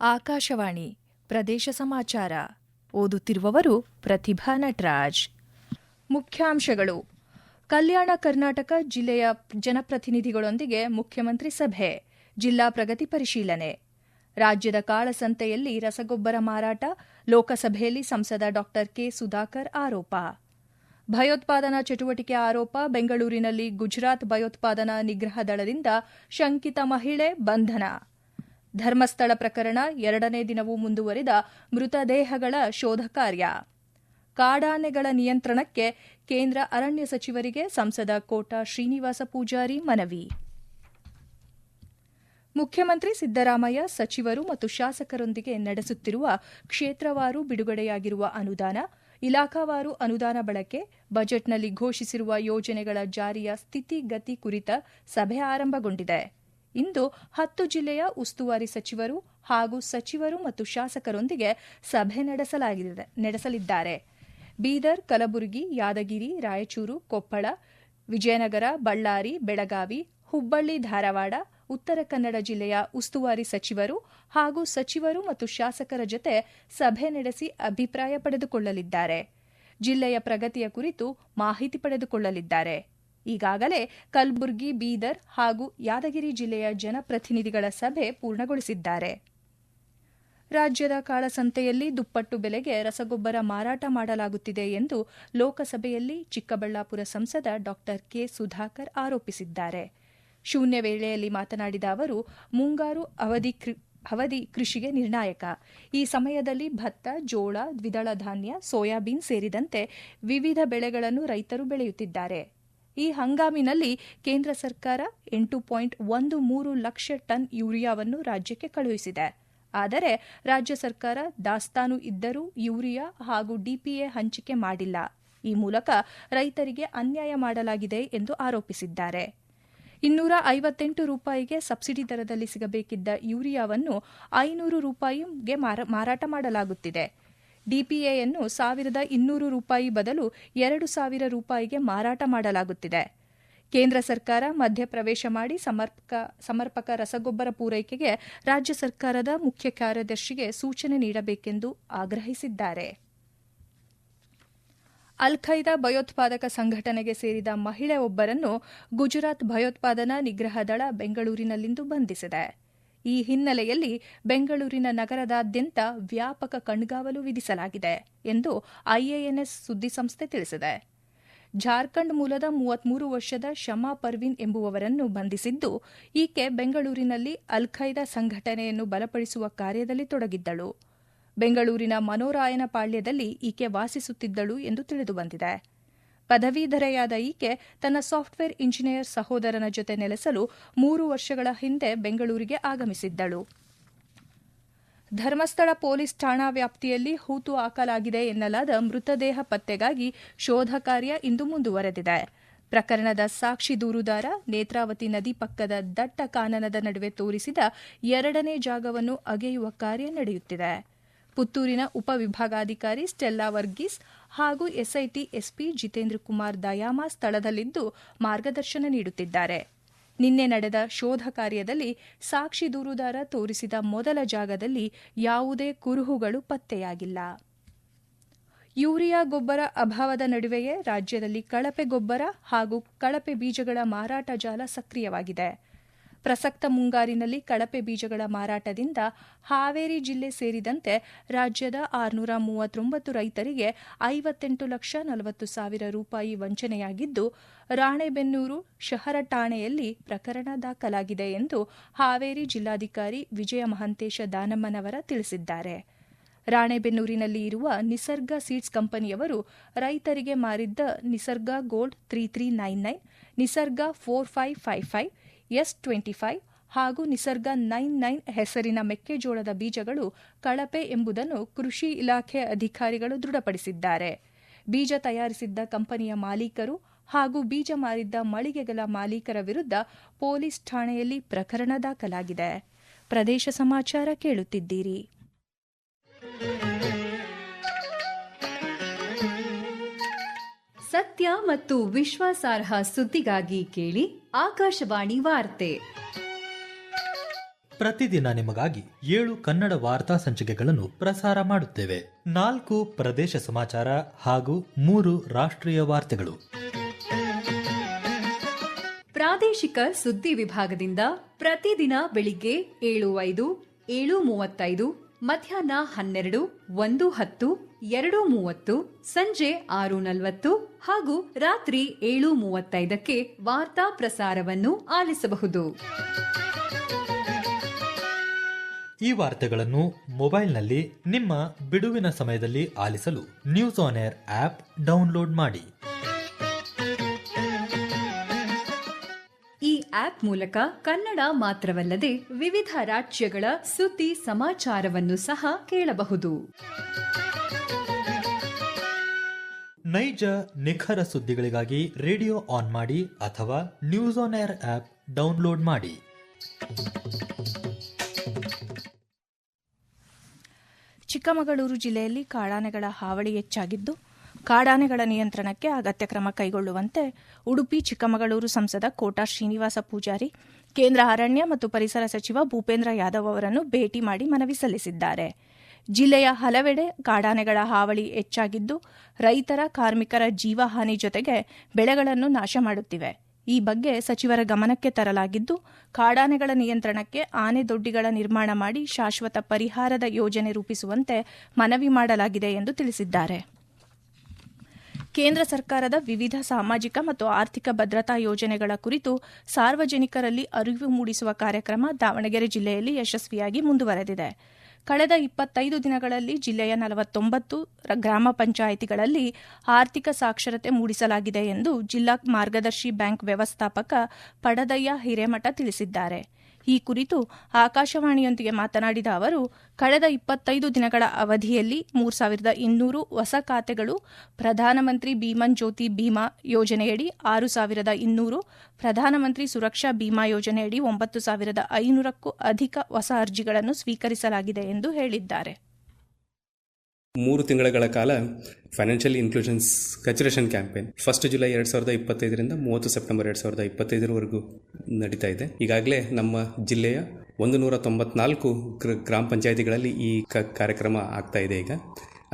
ಆಕಾಶವಾಣಿ ಪ್ರದೇಶ ಸಮಾಚಾರ ಓದುತ್ತಿರುವವರು ಪ್ರತಿಭಾ ನಟರಾಜ್. ಮುಖ್ಯಾಂಶಗಳು. ಕಲ್ಯಾಣ ಕರ್ನಾಟಕ ಜಿಲ್ಲೆಯ ಜನಪ್ರತಿನಿಧಿಗಳೊಂದಿಗೆ ಮುಖ್ಯಮಂತ್ರಿ ಸಭೆ, ಜಿಲ್ಲಾ ಪ್ರಗತಿ ಪರಿಶೀಲನೆ. ರಾಜ್ಯದ ಕಾಳಸಂತೆಯಲ್ಲಿ ರಸಗೊಬ್ಬರ ಮಾರಾಟ, ಲೋಕಸಭೆಯಲ್ಲಿ ಸಂಸದ ಡಾ ಕೆ. ಸುಧಾಕರ್ ಆರೋಪ. ಭಯೋತ್ಪಾದನಾ ಚಟುವಟಿಕೆ ಆರೋಪ, ಬೆಂಗಳೂರಿನಲ್ಲಿ ಗುಜರಾತ್ ಭಯೋತ್ಪಾದನಾ ನಿಗ್ರಹ ದಳದಿಂದ ಶಂಕಿತ ಮಹಿಳೆ ಬಂಧನ. ಧರ್ಮಸ್ಥಳ ಪ್ರಕರಣ, 2ನೇ ದಿನವೂ ಮುಂದುವರಿದ ಮೃತದೇಹಗಳ ಶೋಧ ಕಾರ್ಯ. ಕಾಡಾನೆಗಳ ನಿಯಂತ್ರಣಕ್ಕೆ ಕೇಂದ್ರ ಅರಣ್ಯ ಸಚಿವರಿಗೆ ಸಂಸದ ಕೋಟಾ ಶ್ರೀನಿವಾಸ ಪೂಜಾರಿ ಮನವಿ. ಮುಖ್ಯಮಂತ್ರಿ ಸಿದ್ದರಾಮಯ್ಯ ಸಚಿವರು ಮತ್ತು ಶಾಸಕರೊಂದಿಗೆ ನಡೆಸುತ್ತಿರುವ ಕ್ಷೇತ್ರವಾರು ಬಿಡುಗಡೆಯಾಗಿರುವ ಅನುದಾನ, ಇಲಾಖಾವಾರು ಅನುದಾನ ಬಳಕೆ, ಬಜೆಟ್ನಲ್ಲಿ ಘೋಷಿಸಿರುವ ಯೋಜನೆಗಳ ಜಾರಿಯ ಸ್ಥಿತಿಗತಿ ಕುರಿತ ಸಭೆ ಆರಂಭಗೊಂಡಿದೆ. ಇಂದು 10 ಜಿಲ್ಲೆಯ ಉಸ್ತುವಾರಿ ಸಚಿವರು ಹಾಗೂ ಸಚಿವರು ಮತ್ತು ಶಾಸಕರೊಂದಿಗೆ ಸಭೆ ನಡೆಸಲಿದ್ದಾರೆ. ಬೀದರ್, ಕಲಬುರಗಿ, ಯಾದಗಿರಿ, ರಾಯಚೂರು, ಕೊಪ್ಪಳ, ವಿಜಯನಗರ, ಬಳ್ಳಾರಿ, ಬೆಳಗಾವಿ, ಹುಬ್ಬಳ್ಳಿ, ಧಾರವಾಡ, ಉತ್ತರ ಕನ್ನಡ ಜಿಲ್ಲೆಯ ಉಸ್ತುವಾರಿ ಸಚಿವರು ಹಾಗೂ ಸಚಿವರು ಮತ್ತು ಶಾಸಕರ ಜತೆ ಸಭೆ ನಡೆಸಿ ಅಭಿಪ್ರಾಯ ಪಡೆದುಕೊಳ್ಳಲಿದ್ದಾರೆ. ಜಿಲ್ಲೆಯ ಪ್ರಗತಿಯ ಕುರಿತು ಮಾಹಿತಿ ಪಡೆದುಕೊಳ್ಳಲಿದ್ದಾರೆ. ಈಗಾಗಲೇ ಕಲಬುರಗಿ, ಬೀದರ್ ಹಾಗೂ ಯಾದಗಿರಿ ಜಿಲ್ಲೆಯ ಜನಪ್ರತಿನಿಧಿಗಳ ಸಭೆ ಪೂರ್ಣಗೊಳಿಸಿದ್ದಾರೆ. ರಾಜ್ಯದ ಕಾಳಸಂತೆಯಲ್ಲಿ ದುಪ್ಪಟ್ಟು ಬೆಲೆಗೆ ರಸಗೊಬ್ಬರ ಮಾರಾಟ ಮಾಡಲಾಗುತ್ತಿದೆ ಎಂದು ಲೋಕಸಭೆಯಲ್ಲಿ ಚಿಕ್ಕಬಳ್ಳಾಪುರ ಸಂಸದ ಡಾ ಕೆ. ಸುಧಾಕರ್ ಆರೋಪಿಸಿದ್ದಾರೆ. ಶೂನ್ಯ ವೇಳೆಯಲ್ಲಿ ಮಾತನಾಡಿದ ಅವರು, ಮುಂಗಾರು ಅವಧಿ ಕೃಷಿಗೆ ನಿರ್ಣಾಯಕ. ಈ ಸಮಯದಲ್ಲಿ ಭತ್ತ, ಜೋಳ, ದ್ವಿದಳ ಧಾನ್ಯ, ಸೋಯಾಬೀನ್ ಸೇರಿದಂತೆ ವಿವಿಧ ಬೆಳೆಗಳನ್ನು ರೈತರು ಬೆಳೆಯುತ್ತಿದ್ದಾರೆ. ಈ ಹಂಗಾಮಿನಲ್ಲಿ ಕೇಂದ್ರ ಸರ್ಕಾರ 8.13 ಲಕ್ಷ ಟನ್ ಯೂರಿಯಾವನ್ನು ರಾಜ್ಯಕ್ಕೆ ಕಳುಹಿಸಿದೆ. ಆದರೆ ರಾಜ್ಯ ಸರ್ಕಾರ ದಾಸ್ತಾನು ಇದ್ದರೂ ಯೂರಿಯಾ ಹಾಗೂ ಡಿಪಿಎ ಹಂಚಿಕೆ ಮಾಡಿಲ್ಲ. ಈ ಮೂಲಕ ರೈತರಿಗೆ ಅನ್ಯಾಯ ಮಾಡಲಾಗಿದೆ ಎಂದು ಆರೋಪಿಸಿದ್ದಾರೆ. 258 ರೂಪಾಯಿಗೆ ಸಬ್ಸಿಡಿ ದರದಲ್ಲಿ ಸಿಗಬೇಕಿದ್ದ ಯೂರಿಯಾವನ್ನು 500 ರೂಪಾಯಿಗೆ ಮಾರಾಟ ಮಾಡಲಾಗುತ್ತಿದೆ. ಡಿಪಿಎಯನ್ನು 1,200 ರೂಪಾಯಿ ಬದಲು 2,000 ರೂಪಾಯಿಗೆ ಮಾರಾಟ ಮಾಡಲಾಗುತ್ತಿದೆ. ಕೇಂದ್ರ ಸರ್ಕಾರ ಮಧ್ಯಪ್ರವೇಶ ಮಾಡಿ ಸಮರ್ಪಕ ರಸಗೊಬ್ಬರ ಪೂರೈಕೆಗೆ ರಾಜ್ಯ ಸರ್ಕಾರದ ಮುಖ್ಯ ಕಾರ್ಯದರ್ಶಿಗೆ ಸೂಚನೆ ನೀಡಬೇಕೆಂದು ಆಗ್ರಹಿಸಿದ್ದಾರೆ. ಅಲ್-ಖೈದಾ ಭಯೋತ್ಪಾದಕ ಸಂಘಟನೆಗೆ ಸೇರಿದ ಮಹಿಳೆಯೊಬ್ಬರನ್ನು ಗುಜರಾತ್ ಭಯೋತ್ಪಾದನಾ ನಿಗ್ರಹ ದಳ ಬೆಂಗಳೂರಿನಲ್ಲಿಂದು ಬಂಧಿಸಿದೆ. ಈ ಹಿನ್ನೆಲೆಯಲ್ಲಿ ಬೆಂಗಳೂರಿನ ನಗರದಾದ್ಯಂತ ವ್ಯಾಪಕ ಕಣ್ಗಾವಲು ವಿಧಿಸಲಾಗಿದೆ ಎಂದು ಐಎಎನ್ಎಸ್ ಸುದ್ದಿಸಂಸ್ಥೆ ತಿಳಿಸಿದೆ. ಜಾರ್ಖಂಡ್ ಮೂಲದ 33 ವರ್ಷದ ಶಮಾ ಪರ್ವೀನ್ ಎಂಬುವವರನ್ನು ಬಂಧಿಸಿದ್ದು, ಈಕೆ ಬೆಂಗಳೂರಿನಲ್ಲಿ ಅಲ್-ಖೈದಾ ಸಂಘಟನೆಯನ್ನು ಬಲಪಡಿಸುವ ಕಾರ್ಯದಲ್ಲಿ ತೊಡಗಿದ್ದಳು. ಬೆಂಗಳೂರಿನ ಮನೋರಾಯನ ಪಾಳ್ಯದಲ್ಲಿ ಈಕೆ ವಾಸಿಸುತ್ತಿದ್ದಳು ಎಂದು ತಿಳಿದುಬಂದಿದೆ. ಪದವೀಧರೆಯಾದ ಈಕೆ ತನ್ನ ಸಾಫ್ಟ್ವೇರ್ ಇಂಜಿನಿಯರ್ ಸಹೋದರನ ಜೊತೆ ನೆಲೆಸಲು 3 ವರ್ಷಗಳ ಹಿಂದೆ ಬೆಂಗಳೂರಿಗೆ ಆಗಮಿಸಿದ್ದಳು. ಧರ್ಮಸ್ಥಳ ಪೊಲೀಸ್ ಠಾಣಾ ವ್ಯಾಪ್ತಿಯಲ್ಲಿ ಹೂತು ಹಾಕಲಾಗಿದೆ ಎನ್ನಲಾದ ಮೃತದೇಹ ಪತ್ತೆಗಾಗಿ ಶೋಧ ಕಾರ್ಯ ಇಂದು ಮುಂದುವರೆದಿದೆ. ಪ್ರಕರಣದ ಸಾಕ್ಷಿ ದೂರುದಾರ ನೇತ್ರಾವತಿ ನದಿ ಪಕ್ಕದ ದಟ್ಟ ಕಾನನದ ನಡುವೆ ತೋರಿಸಿದ 2ನೇ ಜಾಗವನ್ನು ಅಗೆಯುವ ಕಾರ್ಯ ನಡೆಯುತ್ತಿದೆ. ಪುತ್ತೂರಿನ ಉಪವಿಭಾಗಾಧಿಕಾರಿ ಸ್ಟೆಲ್ಲಾ ವರ್ಗೀಸ್ ಹಾಗೂ ಎಸ್ಐಟಿ ಎಸ್ಪಿ ಜಿತೇಂದ್ರ ಕುಮಾರ್ ದಯಾಮ ಸ್ಥಳದಲ್ಲಿದ್ದು ಮಾರ್ಗದರ್ಶನ ನೀಡುತ್ತಿದ್ದಾರೆ. ನಿನ್ನೆ ನಡೆದ ಶೋಧ ಕಾರ್ಯದಲ್ಲಿ ಸಾಕ್ಷಿ ದೂರುದಾರ ತೋರಿಸಿದ ಮೊದಲ ಜಾಗದಲ್ಲಿ ಯಾವುದೇ ಕುರುಹುಗಳು ಪತ್ತೆಯಾಗಿಲ್ಲ. ಯೂರಿಯಾ ಗೊಬ್ಬರ ಅಭಾವದ ನಡುವೆಯೇ ರಾಜ್ಯದಲ್ಲಿ ಕಳಪೆ ಗೊಬ್ಬರ ಹಾಗೂ ಕಳಪೆ ಬೀಜಗಳ ಮಾರಾಟ ಜಾಲ ಸಕ್ರಿಯವಾಗಿದೆ. ಪ್ರಸಕ್ತ ಮುಂಗಾರಿನಲ್ಲಿ ಕಳಪೆ ಬೀಜಗಳ ಮಾರಾಟದಿಂದ ಹಾವೇರಿ ಜಿಲ್ಲೆ ಸೇರಿದಂತೆ ರಾಜ್ಯದ 639 ರೈತರಿಗೆ 58,40,000 ರೂಪಾಯಿ ವಂಚನೆಯಾಗಿದ್ದು, ರಾಣೆಬೆನ್ನೂರು ಶಹರ ಠಾಣೆಯಲ್ಲಿ ಪ್ರಕರಣ ದಾಖಲಾಗಿದೆ ಎಂದು ಹಾವೇರಿ ಜಿಲ್ಲಾಧಿಕಾರಿ ವಿಜಯ ಮಹಂತೇಶ ದಾನಮ್ಮನವರ ತಿಳಿಸಿದ್ದಾರೆ. ರಾಣೆಬೆನ್ನೂರಿನಲ್ಲಿ ಇರುವ ನಿಸರ್ಗ ಸೀಡ್ಸ್ ಕಂಪನಿಯವರು ರೈತರಿಗೆ ಮಾರಿದ್ದ ನಿಸರ್ಗ ಗೋಲ್ಡ್ 3399, ನಿಸರ್ಗ 4555, S25 ಹಾಗೂ ನಿಸರ್ಗ 99 ಹೆಸರಿನ ಮೆಕ್ಕೆಜೋಳದ ಬೀಜಗಳು ಕಳಪೆ ಎಂಬುದನ್ನು ಕೃಷಿ ಇಲಾಖೆ ಅಧಿಕಾರಿಗಳು ದೃಢಪಡಿಸಿದ್ದಾರೆ. ಬೀಜ ತಯಾರಿಸಿದ್ದ ಕಂಪನಿಯ ಮಾಲೀಕರು ಹಾಗೂ ಬೀಜ ಮಾರಿದ್ದ ಮಳಿಗೆಗಳ ಮಾಲೀಕರ ವಿರುದ್ಧ ಪೊಲೀಸ್ ಠಾಣೆಯಲ್ಲಿ ಪ್ರಕರಣ ದಾಖಲಾಗಿದೆ. ಪ್ರದೇಶ ಸಮಾಚಾರ ಕೇಳುತ್ತಿದ್ದೀರಿ. ಸತ್ಯ ಮತ್ತು ವಿಶ್ವಾಸಾರ್ಹ ಸುದ್ದಿಗಾಗಿ ಕೇಳಿ ಆಕಾಶವಾಣಿ ವಾರ್ತೆ. ಪ್ರತಿದಿನ ನಿಮಗಾಗಿ 7 ಕನ್ನಡ ವಾರ್ತಾ ಸಂಚಿಕೆಗಳನ್ನು ಪ್ರಸಾರ ಮಾಡುತ್ತೇವೆ. 4 ಪ್ರದೇಶ ಸಮಾಚಾರ ಹಾಗೂ 3 ರಾಷ್ಟ್ರೀಯ ವಾರ್ತೆಗಳು. ಪ್ರಾದೇಶಿಕ ಸುದ್ದಿ ವಿಭಾಗದಿಂದ ಪ್ರತಿದಿನ ಬೆಳಿಗ್ಗೆ 7:05, 7:35, ಮಧ್ಯಾಹ್ನ 12, 1:10, 2:30, ಸಂಜೆ 6:40 ಹಾಗೂ ರಾತ್ರಿ 7:35ಕ್ಕೆ ವಾರ್ತಾ ಪ್ರಸಾರವನ್ನು ಆಲಿಸಬಹುದು. ಈ ವಾರ್ತೆಗಳನ್ನು ಮೊಬೈಲ್ನಲ್ಲಿ ನಿಮ್ಮ ಬಿಡುವಿನ ಸಮಯದಲ್ಲಿ ಆಲಿಸಲು news on air app download ಮಾಡಿ. ಈ ಆಪ್ ಮೂಲಕ ಕನ್ನಡ ಮಾತ್ರವಲ್ಲದೆ ವಿವಿಧ ರಾಜ್ಯಗಳ ಸುದ್ದಿ ಸಮಾಚಾರವನ್ನು ಸಹ ಕೇಳಬಹುದು. ನೈಜ ನಿಖರ ಸುದ್ದಿಗಳಿಗಾಗಿ ರೇಡಿಯೋ ಆನ್ ಮಾಡಿ ಅಥವಾ news on air app download ಮಾಡಿ. ಚಿಕ್ಕಮಗಳೂರು ಜಿಲ್ಲೆಯಲ್ಲಿ ಕಾಡಾನೆಗಳ ಹಾವಳಿ ಹೆಚ್ಚಾಗಿದ್ದು, ಕಾಡಾನೆಗಳ ನಿಯಂತ್ರಣಕ್ಕೆ ಅಗತ್ಯ ಕ್ರಮ ಕೈಗೊಳ್ಳುವಂತೆ ಉಡುಪಿ ಚಿಕ್ಕಮಗಳೂರು ಸಂಸದ ಕೋಟಾ ಶ್ರೀನಿವಾಸ ಪೂಜಾರಿ ಕೇಂದ್ರ ಅರಣ್ಯ ಮತ್ತು ಪರಿಸರ ಸಚಿವ ಭೂಪೇಂದ್ರ ಯಾದವ್ ಅವರನ್ನು ಭೇಟಿ ಮಾಡಿ ಮನವಿ ಸಲ್ಲಿಸಿದ್ದಾರೆ. ಜಿಲ್ಲೆಯ ಹಲವೆಡೆ ಕಾಡಾನೆಗಳ ಹಾವಳಿ ಹೆಚ್ಚಾಗಿದ್ದು, ರೈತರ, ಕಾರ್ಮಿಕರ ಜೀವಹಾನಿ ಜೊತೆಗೆ ಬೆಳೆಗಳನ್ನು ನಾಶ ಮಾಡುತ್ತಿವೆ. ಈ ಬಗ್ಗೆ ಸಚಿವರ ಗಮನಕ್ಕೆ ತರಲಾಗಿದ್ದು, ಕಾಡಾನೆಗಳ ನಿಯಂತ್ರಣಕ್ಕೆ ಆನೆ ದೊಡ್ಡಿಗಳ ನಿರ್ಮಾಣ ಮಾಡಿ ಶಾಶ್ವತ ಪರಿಹಾರದ ಯೋಜನೆ ರೂಪಿಸುವಂತೆ ಮನವಿ ಮಾಡಲಾಗಿದೆ ಎಂದು ತಿಳಿಸಿದ್ದಾರೆ. ಕೇಂದ್ರ ಸರ್ಕಾರದ ವಿವಿಧ ಸಾಮಾಜಿಕ ಮತ್ತು ಆರ್ಥಿಕ ಭದ್ರತಾ ಯೋಜನೆಗಳ ಕುರಿತು ಸಾರ್ವಜನಿಕರಲ್ಲಿ ಅರಿವು ಮೂಡಿಸುವ ಕಾರ್ಯಕ್ರಮ ದಾವಣಗೆರೆ ಜಿಲ್ಲೆಯಲ್ಲಿ ಯಶಸ್ವಿಯಾಗಿ ಮುಂದುವರೆದಿದೆ. ಕಳೆದ 25 ದಿನಗಳಲ್ಲಿ ಜಿಲ್ಲೆಯ 49 ಗ್ರಾಮ ಪಂಚಾಯಿತಿಗಳಲ್ಲಿ ಆರ್ಥಿಕ ಸಾಕ್ಷರತೆ ಮೂಡಿಸಲಾಗಿದೆ ಎಂದು ಜಿಲ್ಲಾ ಮಾರ್ಗದರ್ಶಿ ಬ್ಯಾಂಕ್ ವ್ಯವಸ್ಥಾಪಕ ಪಡದಯ್ಯ ಹಿರೇಮಠ ತಿಳಿಸಿದ್ದಾರೆ. ಈ ಕುರಿತು ಆಕಾಶವಾಣಿಯೊಂದಿಗೆ ಮಾತನಾಡಿದ ಅವರು, ಕಳೆದ 25 ದಿನಗಳ ಅವಧಿಯಲ್ಲಿ 3200 ಹೊಸ ಖಾತೆಗಳು, ಪ್ರಧಾನಮಂತ್ರಿ ಬೀಮನ್ ಜ್ಯೋತಿ ಬಿಮಾ ಯೋಜನೆಯಡಿ 6200, ಪ್ರಧಾನಮಂತ್ರಿ ಸುರಕ್ಷಾ ಬಿಮಾ ಯೋಜನೆಯಡಿ 9500ಕ್ಕೂ ಅಧಿಕ ಹೊಸ ಅರ್ಜಿಗಳನ್ನು ಸ್ವೀಕರಿಸಲಾಗಿದೆ ಎಂದು ಹೇಳಿದ್ದಾರೆ. 3 ತಿಂಗಳ ಕಾಲ financial inclusions saturation campaign 1 July 2025ರಿಂದ 30 ಸೆಪ್ಟೆಂಬರ್ 2025ವರೆಗೂ ನಡೀತಾ ಇದೆ. ಈಗಾಗಲೇ ನಮ್ಮ ಜಿಲ್ಲೆಯ 194 ಗ್ರಾಮ ಪಂಚಾಯಿತಿಗಳಲ್ಲಿ ಈ ಕಾರ್ಯಕ್ರಮ ಆಗ್ತಾ ಇದೆ. ಈಗ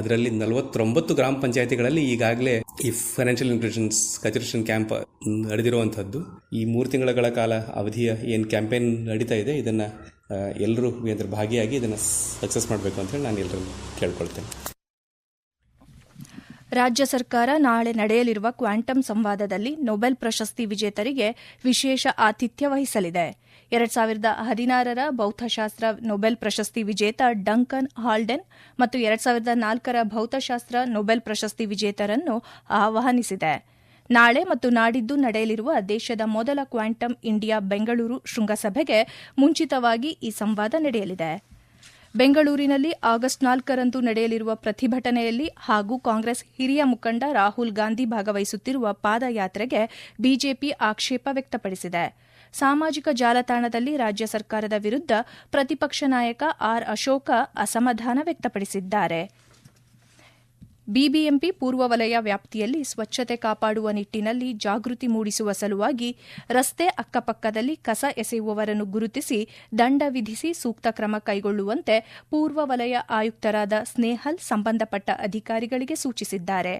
ಅದರಲ್ಲಿ 49 ಗ್ರಾಮ ಪಂಚಾಯಿತಿಗಳಲ್ಲಿ ಈಗಾಗಲೇ ಈ ಫೈನಾನ್ಷಿಯಲ್ ಇನ್ಕ್ಲೂಷನ್ಸ್ ಸ್ಯಾಚುರೇಷನ್ ಕ್ಯಾಂಪ್ ನಡೆದಿರುವಂಥದ್ದು. ಈ 3 ತಿಂಗಳ ಕಾಲ ಅವಧಿಯ ಏನು ಕ್ಯಾಂಪೇನ್ ನಡೀತಾ ಇದೆ, ಇದನ್ನು ಎಲ್ಲರೂ ಇದರ ಭಾಗಿಯಾಗಿ ಇದನ್ನು ಸಕ್ಸಸ್ ಮಾಡಬೇಕು ಅಂತ ಹೇಳಿ ನಾನು ಎಲ್ಲರನ್ನು ಕೇಳ್ಕೊಳ್ತೇನೆ. ರಾಜ್ಯ ಸರ್ಕಾರ ನಾಳೆ ನಡೆಯಲಿರುವ ಕ್ವಾಂಟಮ್ ಸಂವಾದದಲ್ಲಿ ನೊಬೆಲ್ ಪ್ರಶಸ್ತಿ ವಿಜೇತರಿಗೆ ವಿಶೇಷ ಆತಿಥ್ಯ ವಹಿಸಲಿದೆ. 2016ರ ಭೌತಶಾಸ್ತ್ರ ನೊಬೆಲ್ ಪ್ರಶಸ್ತಿ ವಿಜೇತ ಡಂಕನ್ ಹಾಲ್ಡೆನ್ ಮತ್ತು 2004ರ ಭೌತಶಾಸ್ತ್ರ ನೊಬೆಲ್ ಪ್ರಶಸ್ತಿ ವಿಜೇತರನ್ನು ಆಹ್ವಾನಿಸಿದೆ. ನಾಳೆ ಮತ್ತು ನಾಡಿದ್ದು ನಡೆಯಲಿರುವ ದೇಶದ ಮೊದಲ ಕ್ವಾಂಟಮ್ ಇಂಡಿಯಾ ಬೆಂಗಳೂರು ಶೃಂಗಸಭೆಗೆ ಮುಂಚಿತವಾಗಿ ಈ ಸಂವಾದ ನಡೆಯಲಿದೆ. ಬೆಂಗಳೂರಿನಲ್ಲಿ ಆಗಸ್ಟ್ 4ರಂದು ನಡೆಯಲಿರುವ ಪ್ರತಿಭಟನೆಯಲ್ಲಿ ಹಾಗೂ ಕಾಂಗ್ರೆಸ್ ಹಿರಿಯ ಮುಖಂಡ ರಾಹುಲ್ ಗಾಂಧಿ ಭಾಗವಹಿಸುತ್ತಿರುವ ಪಾದಯಾತ್ರೆಗೆ ಬಿಜೆಪಿ ಆಕ್ಷೇಪ ವ್ಯಕ್ತಪಡಿಸಿದೆ. ಸಾಮಾಜಿಕ ಜಾಲತಾಣದಲ್ಲಿ ರಾಜ್ಯ ಸರ್ಕಾರದ ವಿರುದ್ಧ ಪ್ರತಿಪಕ್ಷ ನಾಯಕ ಆರ್ ಅಶೋಕ ಅಸಮಾಧಾನ ವ್ಯಕ್ತಪಡಿಸಿದ್ದಾರೆ. ಬಿಬಿಎಂಪಿ ಪೂರ್ವ ವಲಯ ವ್ಯಾಪ್ತಿಯಲ್ಲಿ ಸ್ವಚ್ಛತೆ ಕಾಪಾಡುವ ನಿಟ್ಟಿನಲ್ಲಿ ಜಾಗೃತಿ ಮೂಡಿಸುವ ಸಲುವಾಗಿ ರಸ್ತೆ ಅಕ್ಕಪಕ್ಕದಲ್ಲಿ ಕಸ ಎಸೆಯುವವರನ್ನು ಗುರುತಿಸಿ ದಂಡ ವಿಧಿಸಿ ಸೂಕ್ತ ಕ್ರಮ ಕೈಗೊಳ್ಳುವಂತೆ ಪೂರ್ವ ವಲಯ ಆಯುಕ್ತರಾದ ಸ್ನೇಹಲ್ ಸಂಬಂಧಪಟ್ಟ ಅಧಿಕಾರಿಗಳಿಗೆ ಸೂಚಿಸಿದ್ದಾರೆ.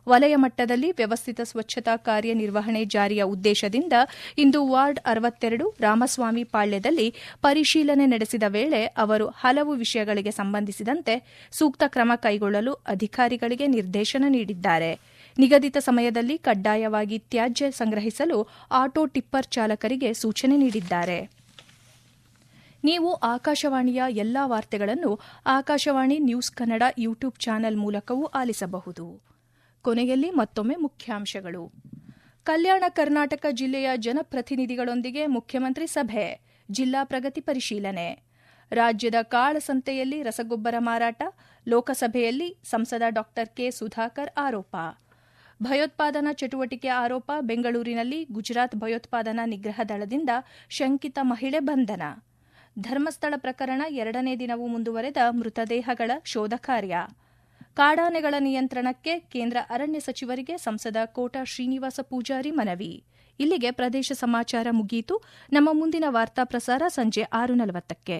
ವಲಯ ಮಟ್ಟದಲ್ಲಿ ವ್ಯವಸ್ಥಿತ ಸ್ವಚ್ಛತಾ ಕಾರ್ಯನಿರ್ವಹಣೆ ಜಾರಿಯ ಉದ್ದೇಶದಿಂದ ಇಂದು ವಾರ್ಡ್ 62 ರಾಮಸ್ವಾಮಿ ಪಾಳ್ಯದಲ್ಲಿ ಪರಿಶೀಲನೆ ನಡೆಸಿದ ವೇಳೆ ಅವರು ಹಲವು ವಿಷಯಗಳಿಗೆ ಸಂಬಂಧಿಸಿದಂತೆ ಸೂಕ್ತ ಕ್ರಮ ಕೈಗೊಳ್ಳಲು ಅಧಿಕಾರಿಗಳಿಗೆ ನಿರ್ದೇಶನ ನೀಡಿದ್ದಾರೆ. ನಿಗದಿತ ಸಮಯದಲ್ಲಿ ಕಡ್ಡಾಯವಾಗಿ ತ್ಯಾಜ್ಯ ಸಂಗ್ರಹಿಸಲು ಆಟೋ ಟಿಪ್ಪರ್ ಚಾಲಕರಿಗೆ ಸೂಚನೆ ನೀಡಿದ್ದಾರೆ. ನೀವು ಆಕಾಶವಾಣಿಯ ಎಲ್ಲಾ ವಾರ್ತೆಗಳನ್ನು Akashvani news Kannada YouTube channel ಮೂಲಕವೂ ಆಲಿಸಬಹುದು. ಕೊನೆಯಲ್ಲಿ ಮತ್ತೊಮ್ಮೆ ಮುಖ್ಯಾಂಶಗಳು. ಕಲ್ಯಾಣ ಕರ್ನಾಟಕ ಜಿಲ್ಲೆಯ ಜನಪ್ರತಿನಿಧಿಗಳೊಂದಿಗೆ ಮುಖ್ಯಮಂತ್ರಿ ಸಭೆ, ಜಿಲ್ಲಾ ಪ್ರಗತಿ ಪರಿಶೀಲನೆ. ರಾಜ್ಯದ ಕಾಳಸಂತೆಯಲ್ಲಿ ರಸಗೊಬ್ಬರ ಮಾರಾಟ, ಲೋಕಸಭೆಯಲ್ಲಿ ಸಂಸದ ಡಾ ಕೆ ಸುಧಾಕರ್ ಆರೋಪ. ಭಯೋತ್ಪಾದನಾ ಚಟುವಟಿಕೆ ಆರೋಪ, ಬೆಂಗಳೂರಿನಲ್ಲಿ ಗುಜರಾತ್ ಭಯೋತ್ಪಾದನಾ ನಿಗ್ರಹ ದಳದಿಂದ ಶಂಕಿತ ಮಹಿಳೆ ಬಂಧನ. ಧರ್ಮಸ್ಥಳ ಪ್ರಕರಣ 2ನೇ ದಿನವೂ ಮುಂದುವರೆದ ಮೃತದೇಹಗಳ ಶೋಧ ಕಾರ್ಯ. ಕಾಡಾನೆಗಳ ನಿಯಂತ್ರಣಕ್ಕೆ ಕೇಂದ್ರ ಅರಣ್ಯ ಸಚಿವರಿಗೆ ಸಂಸದ ಕೋಟಾ ಶ್ರೀನಿವಾಸ ಪೂಜಾರಿ ಮನವಿ. ಇಲ್ಲಿಗೆ ಪ್ರದೇಶ ಸಮಾಚಾರ ಮುಗಿಯಿತು. ನಮ್ಮ ಮುಂದಿನ ವಾರ್ತಾ ಪ್ರಸಾರ ಸಂಜೆ 6:40ಕ್ಕೆ.